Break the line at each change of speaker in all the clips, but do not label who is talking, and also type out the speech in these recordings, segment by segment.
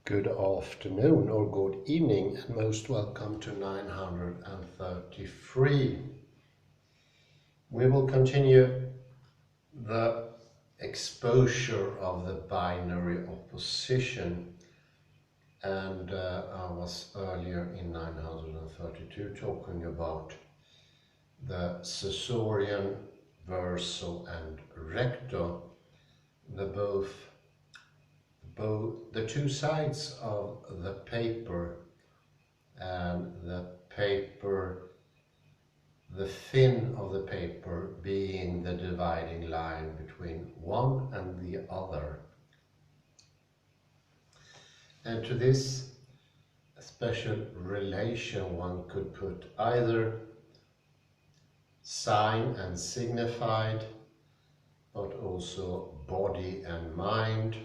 Good afternoon or good evening, and most welcome to 933. We will continue the exposure of the binary opposition, and I was earlier in 932 talking about the Caesarian, verso and recto, the two sides of the paper, and the thin of the paper being the dividing line between one and the other. And to this special relation one could put either sign and signified, but also body and mind,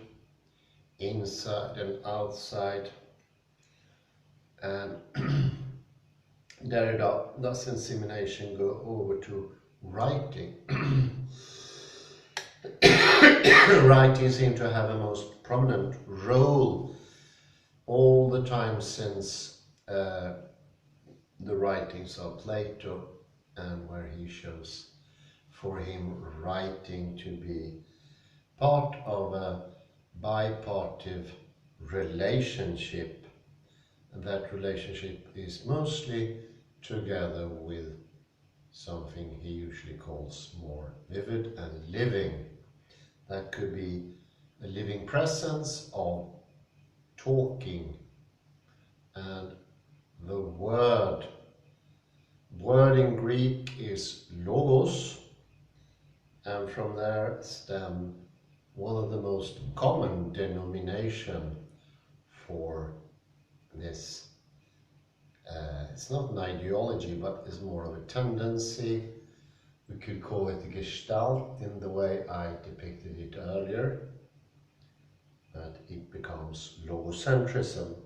inside and outside. And Derrida does in simulation go over to writing. Writing seems to have a most prominent role all the time since the writings of Plato, and where he shows for him writing to be part of a bipartive relationship. And that relationship is mostly together with something he usually calls more vivid and living. That could be a living presence of talking, and the word in Greek is logos, and from there stem one of the most common denomination for this. It's not an ideology, but it's more of a tendency. We could call it a gestalt in the way I depicted it earlier, that it becomes logocentrism.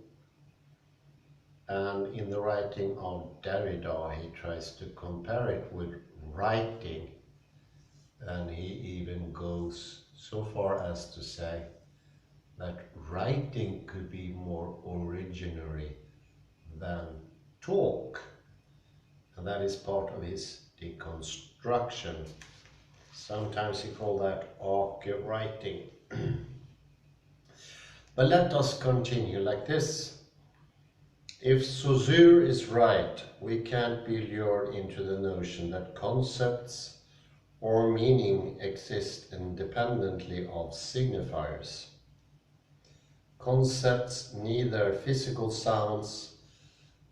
And in the writing of Derrida, he tries to compare it with writing, and he even goes so far as to say that writing could be more originary than talk, and that is part of his deconstruction. Sometimes he calls that arche-writing. But let us continue like this. If Saussure is right, we can't be lured into the notion that concepts or meaning exist independently of signifiers. Concepts need their physical sounds,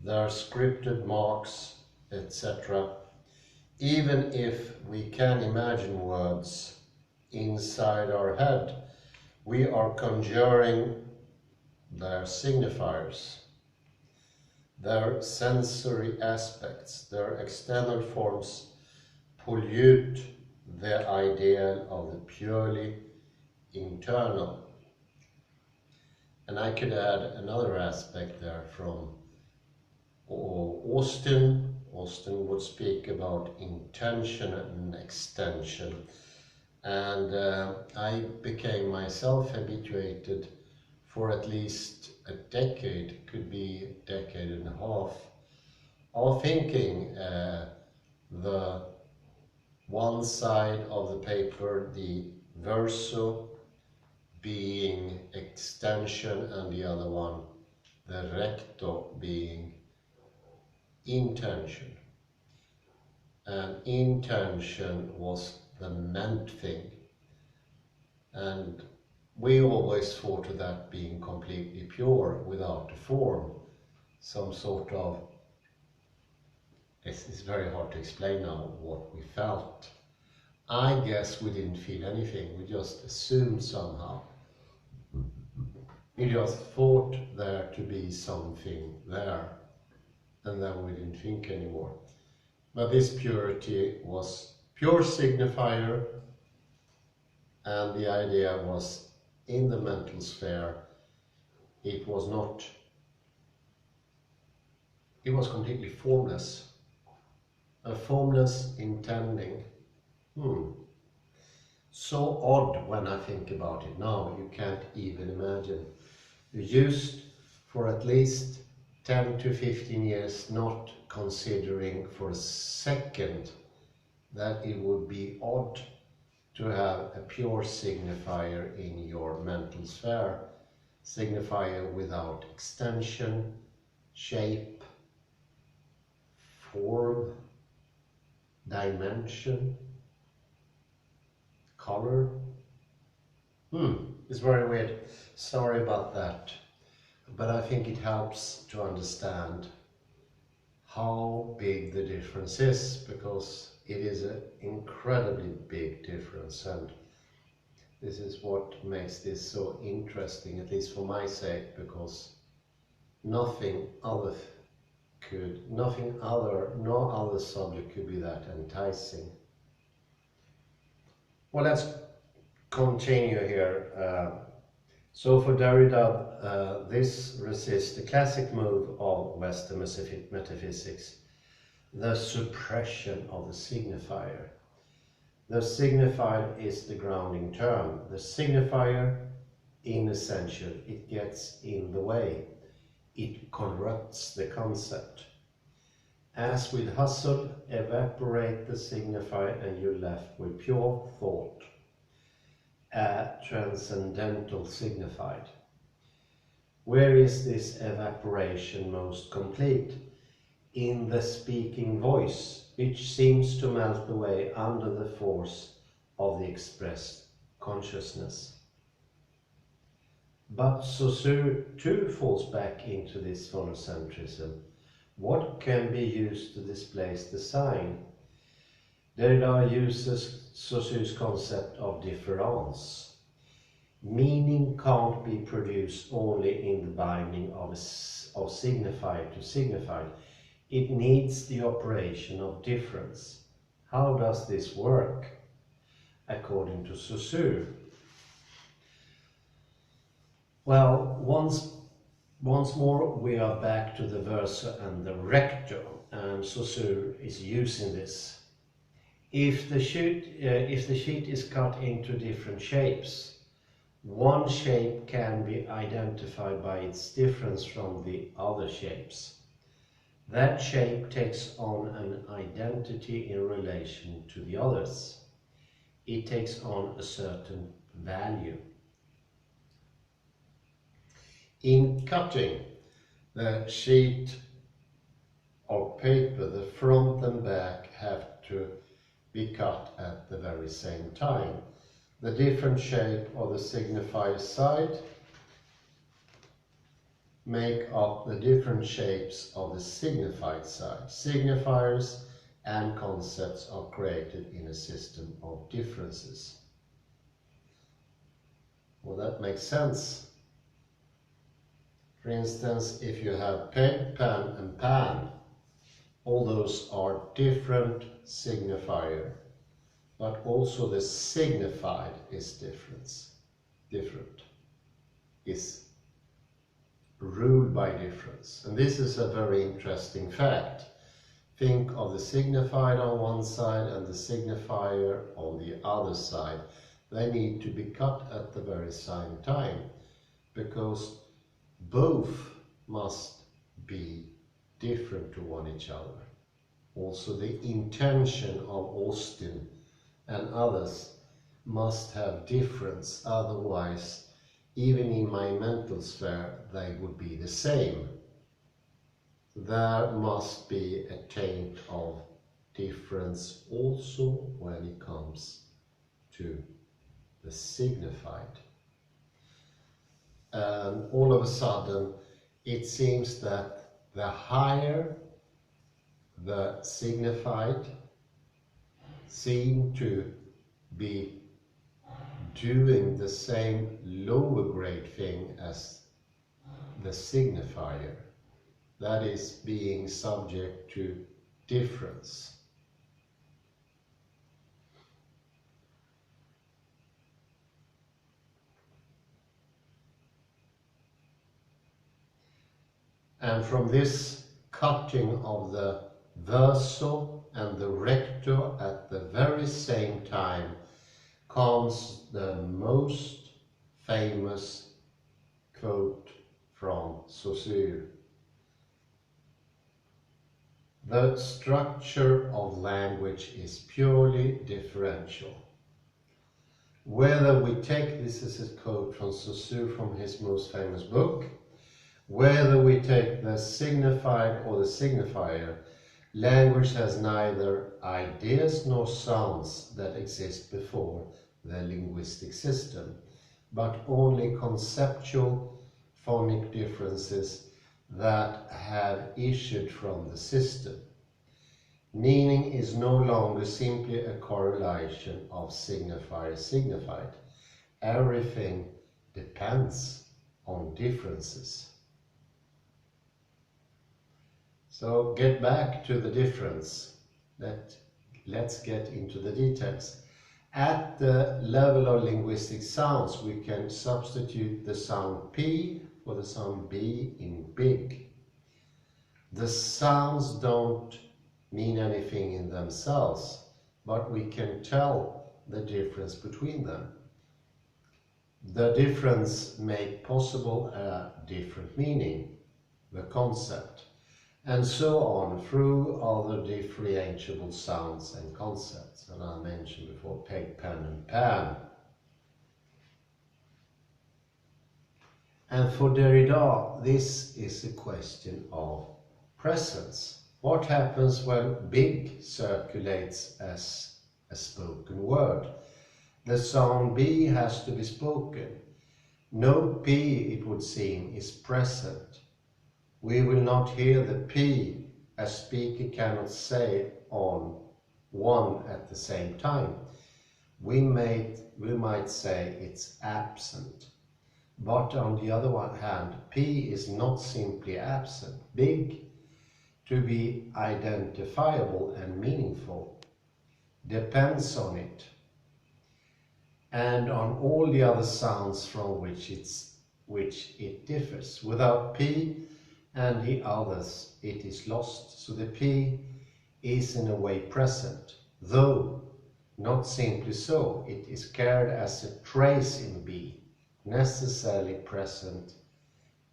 their scripted marks, etc. Even if we can imagine words inside our head, we are conjuring their signifiers, their sensory aspects, their external forms pollute the ideal of the purely internal. And I could add another aspect there from Austin. Austin would speak about intention and extension. And I became myself habituated for at least a decade, could be a decade and a half, of thinking the one side of the paper, the verso, being extension, and the other one, the recto, being intention. And intention was the meant thing. And we always thought of that being completely pure, without a form, some sort of, it's very hard to explain now what we felt. I guess we didn't feel anything, we just assumed somehow. We just thought there to be something there, and then we didn't think anymore. But this purity was pure signifier, and the idea was in the mental sphere, it was completely formless. A formless intending. So odd when I think about it now, you can't even imagine. used for at least 10 to 15 years, not considering for a second that it would be odd to have a pure signifier in your mental sphere, signifier without extension, shape, form, dimension, color. It's very weird. Sorry about that. But I think it helps to understand how big the difference is, because it is an incredibly big difference, and this is what makes this so interesting, at least for my sake, because no other subject could be that enticing. Well, let's continue here. So for Derrida, this resists the classic move of Western metaphysics, the suppression of the signifier. The signified is the grounding term. The signifier, in essential, it gets in the way. It corrupts the concept. As with Husserl, evaporate the signifier and you're left with pure thought, a transcendental signified. Where is this evaporation most complete? In the speaking voice, which seems to melt away under the force of the expressed consciousness. But Saussure too falls back into this phonocentrism. What can be used to displace the sign? Derrida uses Saussure's concept of difference. Meaning can't be produced only in the binding of signified to signified. It needs the operation of difference. How does this work? According to Saussure. Well, once more we are back to the verso and the recto, and Saussure is using this. If the sheet is cut into different shapes, one shape can be identified by its difference from the other shapes. That shape takes on an identity in relation to the others. It takes on a certain value. In cutting the sheet of paper, the front and back have to be cut at the very same time. The different shape of the signifier side make up the different shapes of the signified side. Signifiers and concepts are created in a system of differences. Well, that makes sense. For instance, if you have peg, pen and pan, all those are different signifier, but also the signified is different, is ruled by difference. And this is a very interesting fact. Think of the signified on one side and the signifier on the other side. They need to be cut at the very same time, because both must be different to one each other. Also, the intention of Austin and others must have difference, otherwise, even in my mental sphere, they would be the same. There must be a taint of difference also when it comes to the signified. And all of a sudden, it seems that the higher the signified seem to be doing the same lower grade thing as the signifier, that is, being subject to difference. And from this cutting of the verso and the recto at the very same time comes the most famous quote from Saussure. The structure of language is purely differential. Whether we take, this is a quote from Saussure from his most famous book, whether we take the signified or the signifier, language has neither ideas nor sounds that exist before the linguistic system, but only conceptual phonic differences that have issued from the system. Meaning is no longer simply a correlation of signifier-signified. Everything depends on differences. So get back to the difference. Let's get into the details. At the level of linguistic sounds, we can substitute the sound P for the sound B in big. The sounds don't mean anything in themselves, but we can tell the difference between them. The difference makes possible a different meaning, the concept, and so on through other differentiable sounds and concepts. And I mentioned before peg, pen and pan. And for Derrida, this is a question of presence. What happens when big circulates as a spoken word? The sound B has to be spoken. No P, it would seem, is present. We will not hear the P. A speaker cannot say on one at the same time. We might say it's absent. But on the other hand, P is not simply absent. Big, to be identifiable and meaningful, depends on it and on all the other sounds from which it differs. Without P and the others, it is lost. So the P is in a way present, though not simply so. It is carried as a trace in B, necessarily present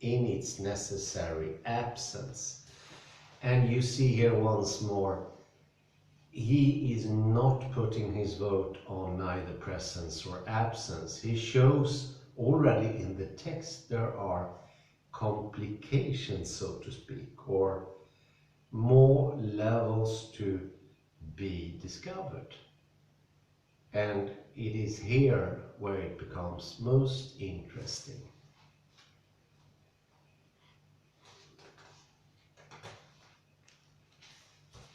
in its necessary absence. And you see here once more, he is not putting his vote on neither presence or absence. He shows already in the text there are complications, so to speak, or more levels to be discovered. And it is here where it becomes most interesting.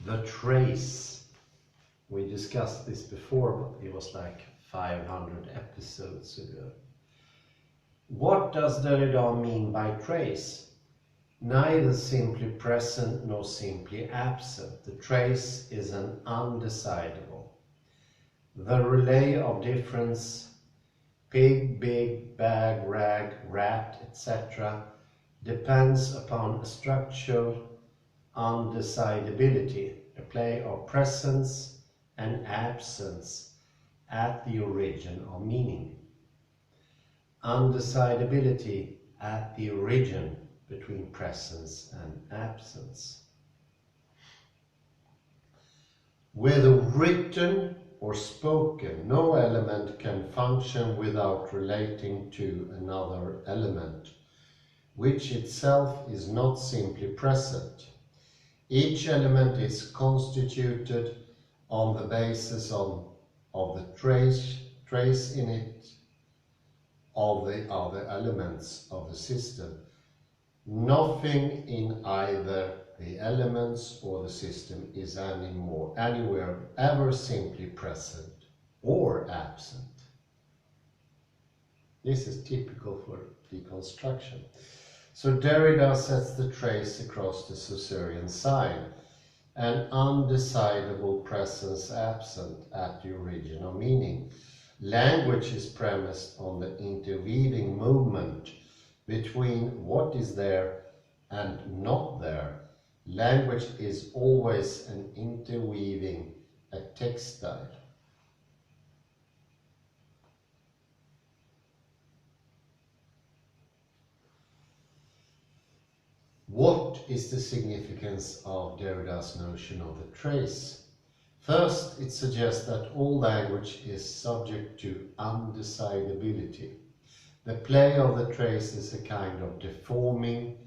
The trace. We discussed this before, but it was like 500 episodes ago. What does Derrida mean by trace? Neither simply present nor simply absent. The trace is an undecidable. The relay of difference, pig, big, bag, rag, rat, etc., depends upon a structural undecidability, a play of presence and absence at the origin of meaning. Undecidability at the origin between presence and absence. Whether written or spoken, no element can function without relating to another element, which itself is not simply present. Each element is constituted on the basis of the trace in it of the other elements of the system. Nothing in either the elements or the system is anywhere ever simply present or absent. This is typical for deconstruction. So Derrida sets the trace across the Saussurean sign, an undecidable presence absent at the origin of meaning. Language is premised on the interweaving movement between what is there and not there. Language is always an interweaving, a textile. what is the significance of Derrida's notion of the trace? First, it suggests that all language is subject to undecidability. The play of the trace is a kind of deforming,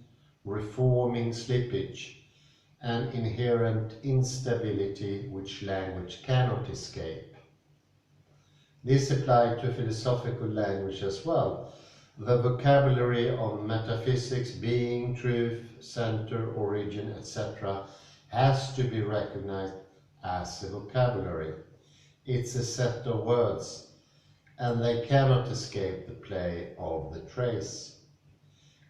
reforming slippage, an inherent instability which language cannot escape. This applied to philosophical language as well. The vocabulary of metaphysics, being, truth, center, origin, etc. has to be recognized as a vocabulary. It's a set of words, and they cannot escape the play of the trace.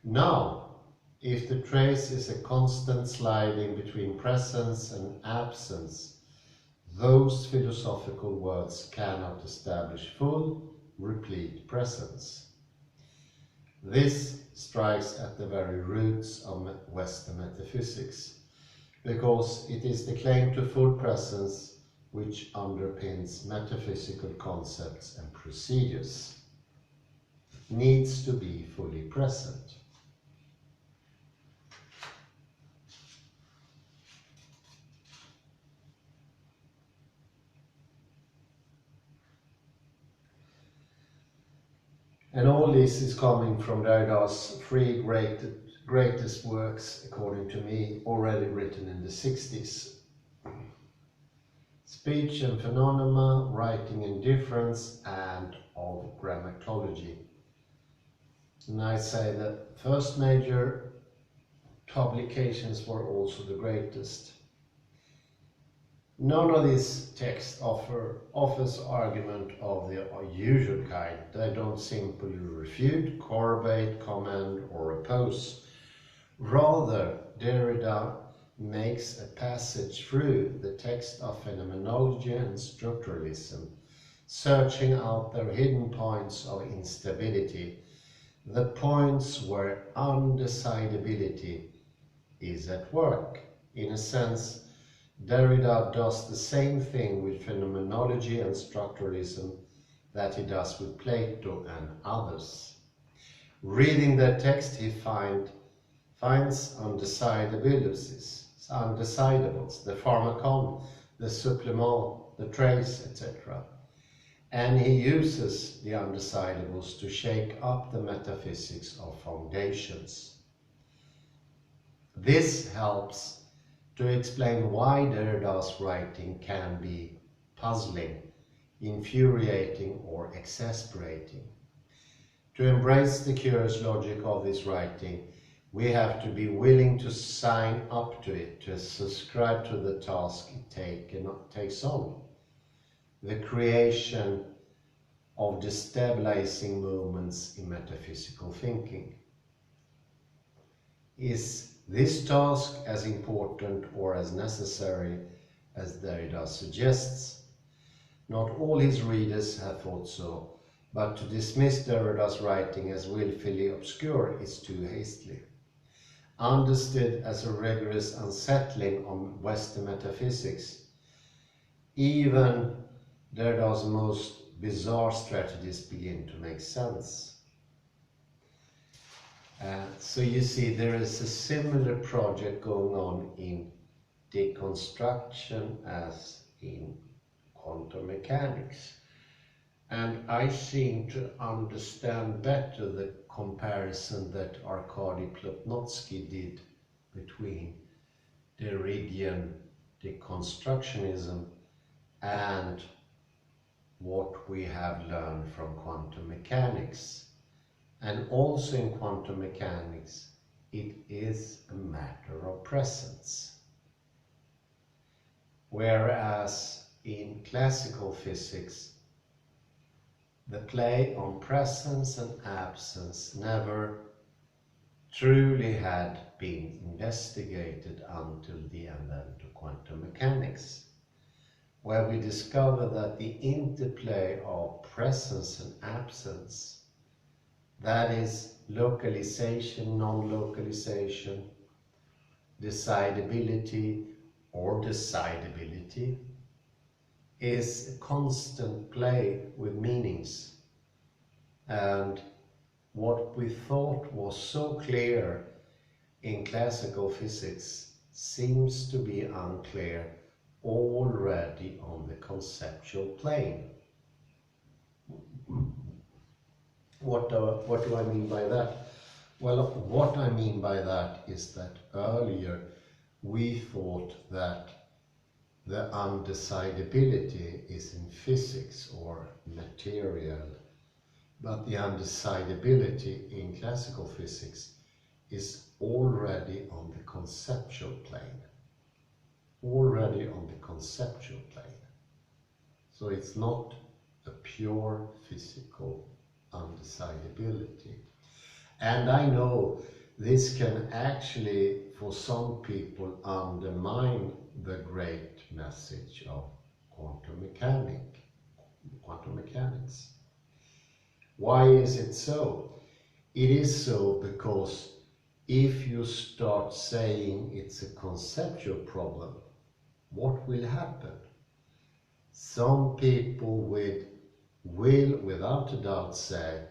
Now, if the trace is a constant sliding between presence and absence, those philosophical words cannot establish full, replete presence. This strikes at the very roots of Western metaphysics, because it is the claim to full presence which underpins metaphysical concepts and procedures. Needs to be fully present. And all this is coming from Derrida's three greatest works, according to me, already written in the 60s. Speech and Phenomena, Writing and Difference, and of Grammatology. And I say that first major publications were also the greatest. None of these texts offers argument of the usual kind. They don't simply refute, corroborate, commend, or oppose. Rather, Derrida makes a passage through the text of phenomenology and structuralism, searching out their hidden points of instability, the points where undecidability is at work. In a sense, Derrida does the same thing with phenomenology and structuralism that he does with Plato and others. Reading their text, he finds undecidables, the pharmacon, the supplement, the trace, etc. And he uses the undecidables to shake up the metaphysics of foundations. This helps to explain why Derrida's writing can be puzzling, infuriating, or exasperating. To embrace the curious logic of this writing, we have to be willing to sign up to it, to subscribe to the task it takes on. The creation of destabilizing movements in metaphysical thinking. Is this task as important or as necessary as Derrida suggests? Not all his readers have thought so, but to dismiss Derrida's writing as willfully obscure is too hastily. Understood as a rigorous unsettling on Western metaphysics, even Derrida's most bizarre strategies begin to make sense. So you see, there is a similar project going on in deconstruction as in quantum mechanics. And I seem to understand better the comparison that Arkady Plotnotsky did between Derridian deconstructionism and what we have learned from quantum mechanics. And also in quantum mechanics, it is a matter of presence. Whereas in classical physics, the play on presence and absence never truly had been investigated until the advent of quantum mechanics, where we discover that the interplay of presence and absence, that is localization, non-localization, decidability or decidability, is a constant play with meanings. And what we thought was so clear in classical physics seems to be unclear already on the conceptual plane. What do I mean by that? Well, what I mean by that is that earlier we thought that the undecidability is in physics or material, but the undecidability in classical physics is already on the conceptual plane. Already on the conceptual plane. So it's not a pure physical undecidability. And I know this can actually, for some people, undermine the great message of quantum mechanics. Why is it so? It is so because if you start saying it's a conceptual problem, what will happen? Some people will without a doubt say,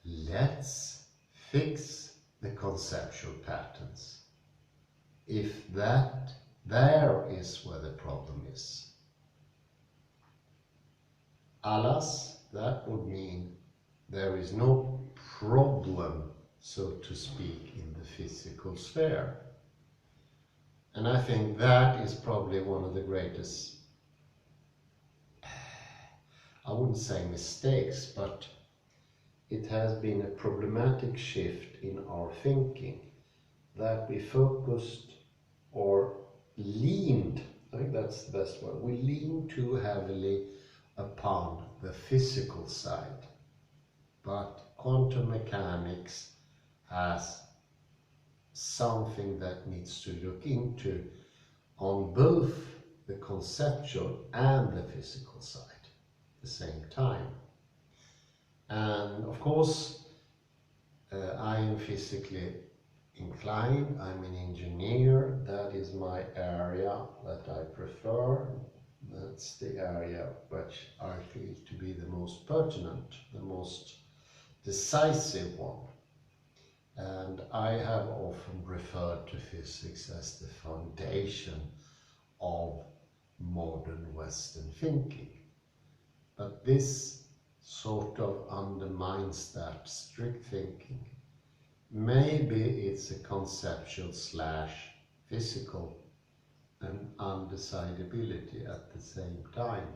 let's fix the conceptual patterns. If that there is where the problem is. Alas, that would mean there is no problem, so to speak, in the physical sphere. And I think that is probably one of the greatest, I wouldn't say mistakes, but it has been a problematic shift in our thinking, that we focused or leaned, I think that's the best word, we leaned too heavily upon the physical side. But quantum mechanics has something that needs to look into on both the conceptual and the physical side at the same time. And of course, I am physically inclined, I'm an engineer, that is my area that I prefer, that's the area which I feel to be the most pertinent, the most decisive one. And I have often referred to physics as the foundation of modern Western thinking. But this sort of undermines that strict thinking. Maybe it's a conceptual / physical and undecidability at the same time.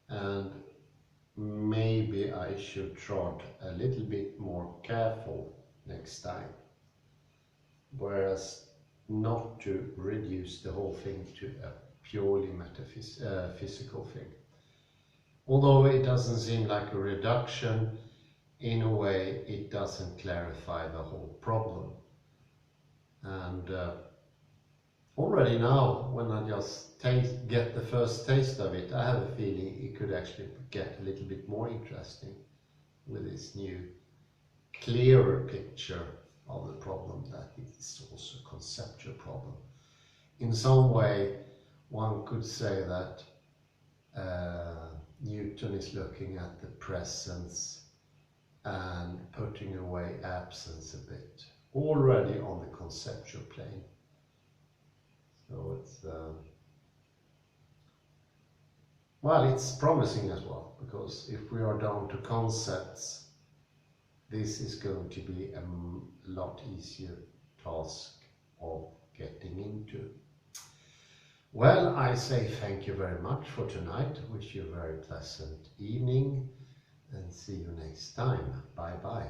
And maybe I should trod a little bit more careful next time, whereas not to reduce the whole thing to a purely physical thing. Although it doesn't seem like a reduction, in a way it doesn't clarify the whole problem. And already now, when I just get the first taste of it, I have a feeling it could actually get a little bit more interesting with this new, clearer picture of the problem, that it's also a conceptual problem. In some way, one could say that Newton is looking at the presence and putting away absence a bit, already on the conceptual plane. So it's, well, it's promising as well, because if we are down to concepts, this is going to be a lot easier task of getting into. Well, I say thank you very much for tonight. Wish you a very pleasant evening and see you next time. Bye bye.